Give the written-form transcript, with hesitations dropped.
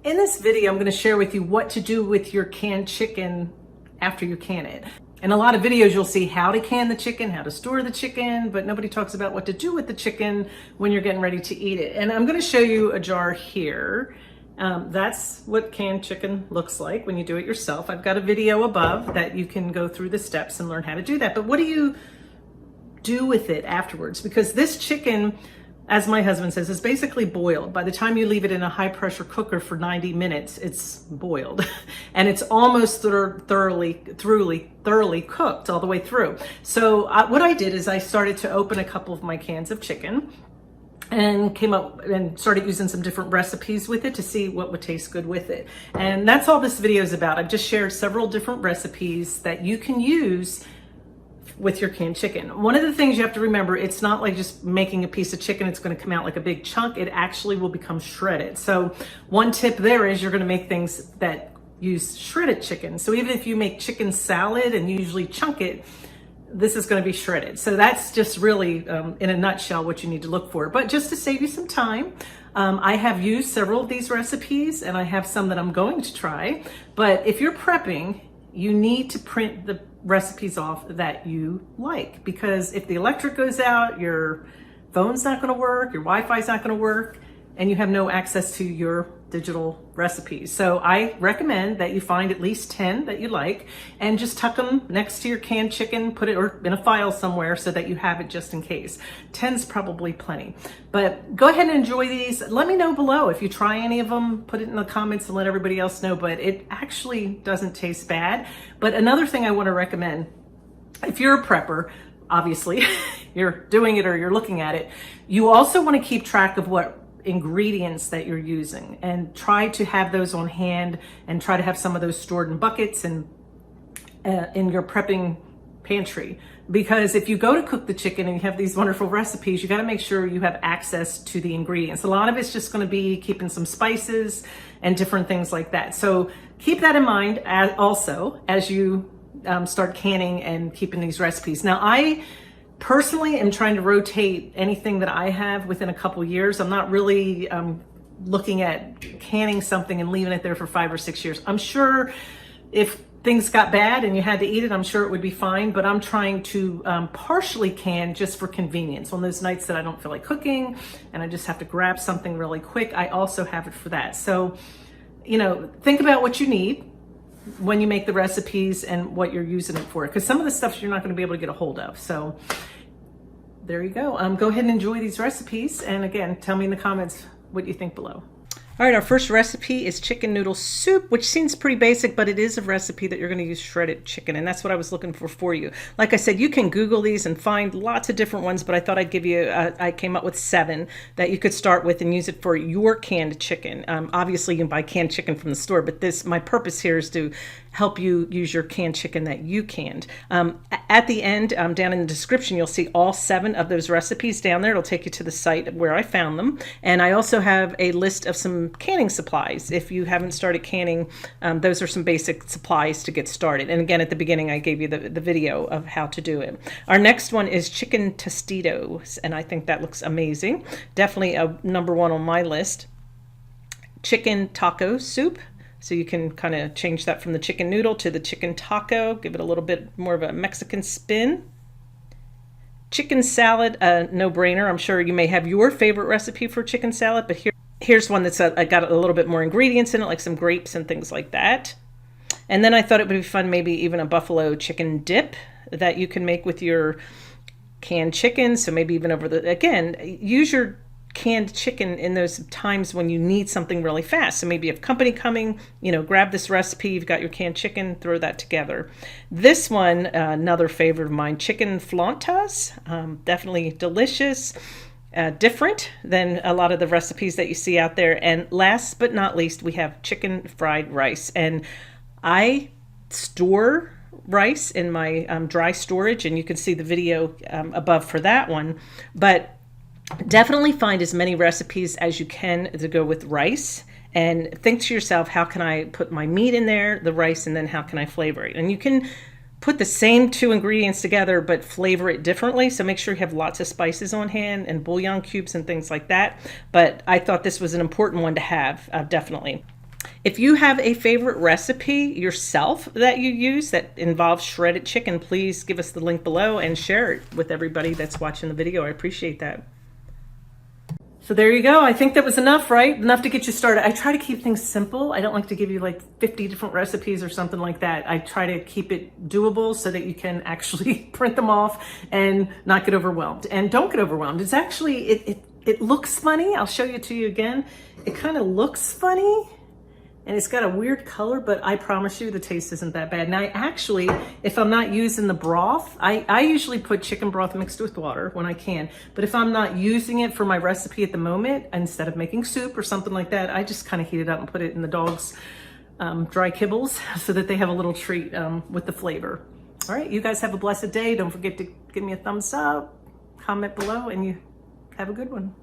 In this video, I'm going to share with you what to do with your canned chicken after you can it. In a lot of videos, you'll see how to can the chicken, how to store the chicken, but nobody talks about what to do with the chicken when you're getting ready to eat it. And I'm going to show you a jar here. That's what canned chicken looks like when you do it yourself. I've got a video above that you can go through the steps and learn how to do that. But what do you do with it afterwards? Because this chicken, as my husband says, is basically boiled. By the time you leave it in a high pressure cooker for 90 minutes, it's boiled and it's almost thoroughly cooked all the way through. So what I did is I started to open a couple of my cans of chicken and came up and started using some different recipes with it to see what would taste good with it. And that's all this video is about. I've just shared several different recipes that you can use with your canned chicken. One of the things you have to remember, it's not like just making a piece of chicken, it's going to come out like a big chunk. It actually will become shredded. So one tip there is you're going to make things that use shredded chicken. So even if you make chicken salad and you usually chunk it, this is going to be shredded. So that's just really, in a nutshell, what you need to look for. But just to save you some time, I have used several of these recipes and I have some that I'm going to try. But if you're prepping, you need to print the recipes off that you like, because if the electric goes out, your phone's not going to work, your Wi-Fi is not going to work, and you have no access to your digital recipes. So I recommend that you find at least 10 that you like and just tuck them next to your canned chicken, put it or in a file somewhere so that you have it just in case. 10's probably plenty. But go ahead and enjoy these. Let me know below if you try any of them. Put it in the comments and let everybody else know, but it actually doesn't taste bad. But another thing I want to recommend, if you're a prepper, obviously you're doing it or you're looking at it, you also want to keep track of what ingredients that you're using and try to have those on hand and try to have some of those stored in buckets and in your prepping pantry. Because if you go to cook the chicken and you have these wonderful recipes, you got to make sure you have access to the ingredients. A lot of it's just going to be keeping some spices and different things like that. So keep that in mind also as you start canning and keeping these recipes. Now, I personally am trying to rotate anything that I have within a couple years. I'm not really looking at canning something and leaving it there for 5 or 6 years. I'm sure if things got bad and you had to eat it, I'm sure it would be fine, but I'm trying to partially can just for convenience. On those nights that I don't feel like cooking and I just have to grab something really quick, I also have it for that. So, you know, think about what you need when you make the recipes and what you're using it for, because some of the stuff you're not going to be able to get a hold of. So there you go. Go ahead and enjoy these recipes, and again, tell me in the comments what you think below. All right, our first recipe is chicken noodle soup, which seems pretty basic, but it is a recipe that you're going to use shredded chicken, and that's what I was looking for you. Like I said, you can Google these and find lots of different ones, but I thought I'd give you, I came up with 7 that you could start with and use it for your canned chicken. Obviously, you can buy canned chicken from the store, but my purpose here is to help you use your canned chicken that you canned. At the end, down in the description, you'll see all 7 of those recipes down there. It'll take you to the site where I found them. And I also have a list of some canning supplies. If you haven't started canning, those are some basic supplies to get started. And again, at the beginning, I gave you the video of how to do it. Our next one is chicken tostitos, and I think that looks amazing. Definitely a number 1 on my list. Chicken taco soup. So you can kind of change that from the chicken noodle to the chicken taco, give it a little bit more of a Mexican spin. Chicken salad, a no-brainer. I'm sure you may have your favorite recipe for chicken salad, but here's one that's got a little bit more ingredients in it, like some grapes and things like that. And then I thought it would be fun, maybe even a buffalo chicken dip that you can make with your canned chicken. So maybe even again, use your canned chicken in those times when you need something really fast. So maybe you have company coming, grab this recipe, you've got your canned chicken, throw that together. This one, another favorite of mine, chicken flautas, definitely delicious, different than a lot of the recipes that you see out there. And last but not least, we have chicken fried rice. And I store rice in my dry storage, and you can see the video above for that one. But definitely find as many recipes as you can to go with rice, and think to yourself, how can I put my meat in there, the rice, and then how can I flavor it? And you can put the same 2 ingredients together but flavor it differently. So make sure you have lots of spices on hand and bouillon cubes and things like that. But I thought this was an important one to have, definitely. If you have a favorite recipe yourself that you use that involves shredded chicken, please give us the link below and share it with everybody that's watching the video. I appreciate that. So there you go. I think that was enough, right? Enough to get you started. I try to keep things simple. I don't like to give you like 50 different recipes or something like that. I try to keep it doable so that you can actually print them off and not get overwhelmed. And don't get overwhelmed. It's actually, it looks funny. I'll show it to you again. It kind of looks funny. And it's got a weird color, but I promise you the taste isn't that bad. Now, I actually, if I'm not using the broth, I usually put chicken broth mixed with water when I can. But if I'm not using it for my recipe at the moment, instead of making soup or something like that, I just kind of heat it up and put it in the dog's dry kibbles so that they have a little treat with the flavor. All right, you guys have a blessed day. Don't forget to give me a thumbs up, comment below, and you have a good one.